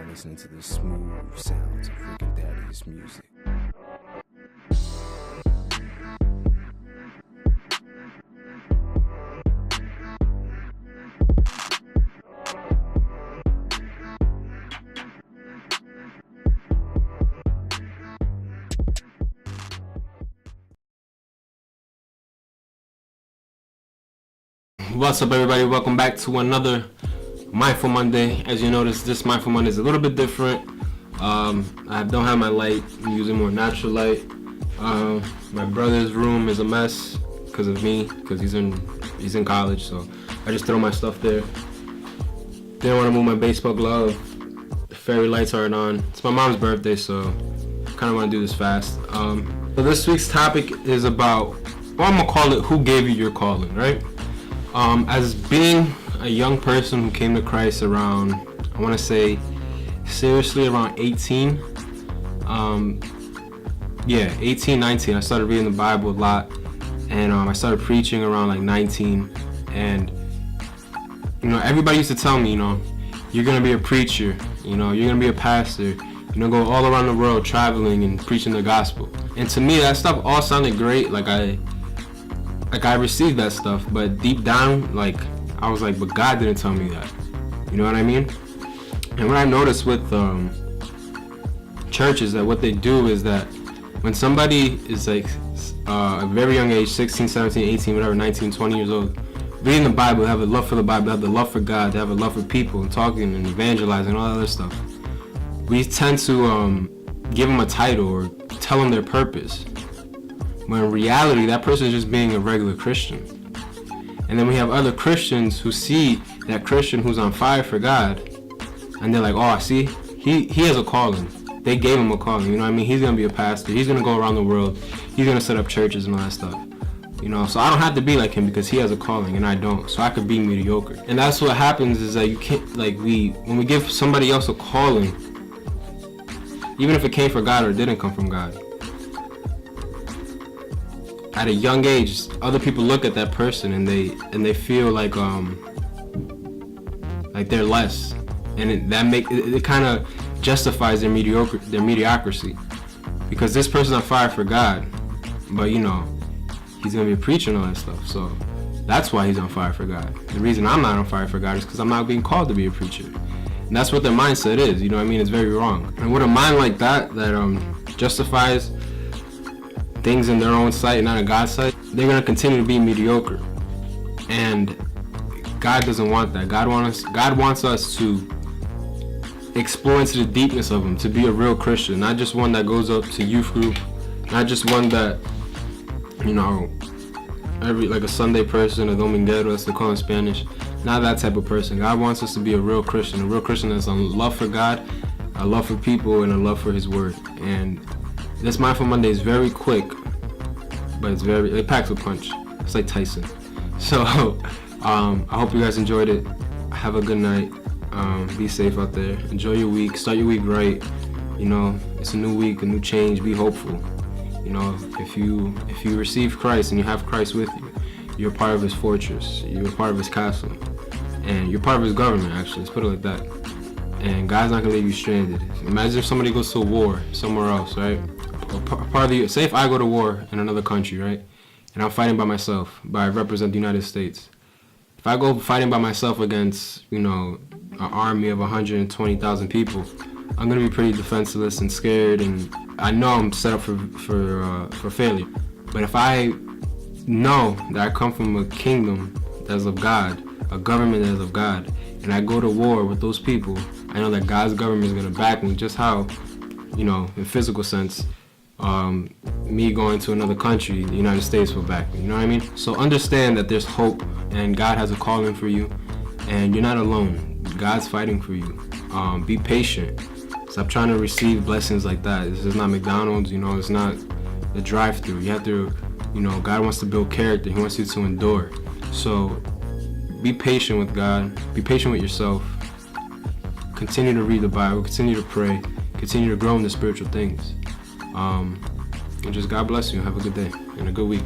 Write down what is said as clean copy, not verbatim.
listening to the smooth sounds of freaking Daddy's music. What's up, everybody? Welcome back to another Mindful Monday. As you notice, this Mindful Monday is a little bit different. I don't have my light. I'm using more natural light. My brother's room is a mess because of me, because he's in college, so I just throw my stuff there. Didn't want to move my baseball glove. The fairy lights aren't on. It's my mom's birthday, so I kind of want to do this fast. So this week's topic is about, well, I'm gonna call it, who gave you your calling, right? As being a young person who came to Christ around, I want to say, seriously around 18, 18, 19, I started reading the Bible a lot, and I started preaching around like 19, and, everybody used to tell me, you're going to be a preacher, you're going to be a pastor, go all around the world traveling and preaching the gospel. And to me, that stuff all sounded great, like I received that stuff, but deep down, I was like, but God didn't tell me that. You know what I mean? And what I noticed with churches, that what they do is that when somebody is like a very young age, 16, 17, 18, whatever, 19, 20 years old, reading the Bible, they have a love for the Bible, they have the love for God, they have a love for people, and talking and evangelizing and all that other stuff, we tend to give them a title or tell them their purpose. When in reality, that person is just being a regular Christian. And then we have other Christians who see that Christian who's on fire for God, and they're like, oh, see, he has a calling. They gave him a calling, you know what I mean? He's going to be a pastor. He's going to go around the world. He's going to set up churches and all that stuff. So I don't have to be like him because he has a calling and I don't. So I could be mediocre. And that's what happens is that you can't, when we give somebody else a calling, even if it came from God or it didn't come from God, at a young age, other people look at that person and they feel like they're less, and it kind of justifies their mediocrity, because this person's on fire for God, but he's gonna be a preacher and all that stuff. So that's why he's on fire for God. The reason I'm not on fire for God is because I'm not being called to be a preacher, and that's what their mindset is. You know what I mean? It's very wrong. And with a mind like that justifies things in their own sight, not in God's sight, they're going to continue to be mediocre. And God doesn't want that. God wants us to explore into the deepness of Him, to be a real Christian, not just one that goes up to youth group, not just one that, like a Sunday person, a dominguero, as they call in Spanish. Not that type of person. God wants us to be a real Christian that's a love for God, a love for people, and a love for His Word. And this Mindful Monday is very quick, but it packs a punch. It's like Tyson. So I hope you guys enjoyed it. Have a good night. Be safe out there. Enjoy your week. Start your week right. It's a new week, a new change. Be hopeful. If you receive Christ and you have Christ with you, you're part of His fortress. You're part of His castle, and you're part of His government. Actually, let's put it like that. And God's not gonna leave you stranded. Imagine if somebody goes to a war somewhere else, right? Say if I go to war in another country, right, and I'm fighting by myself, but I represent the United States. If I go fighting by myself against, an army of 120,000 people, I'm gonna be pretty defenseless and scared, and I know I'm set up for failure. But if I know that I come from a kingdom that's of God, a government that is of God, and I go to war with those people, I know that God's government is gonna back me, just how, in physical sense, me going to another country, the United States will back me, you know what I mean? So understand that there's hope, and God has a calling for you, and you're not alone. God's fighting for you. Be patient. Stop trying to receive blessings like that. This is not McDonald's, it's not the drive-thru. You have to, God wants to build character. He wants you to endure. So be patient with God. Be patient with yourself. Continue to read the Bible. Continue to pray. Continue to grow in the spiritual things. And just God bless you. Have a good day and a good week.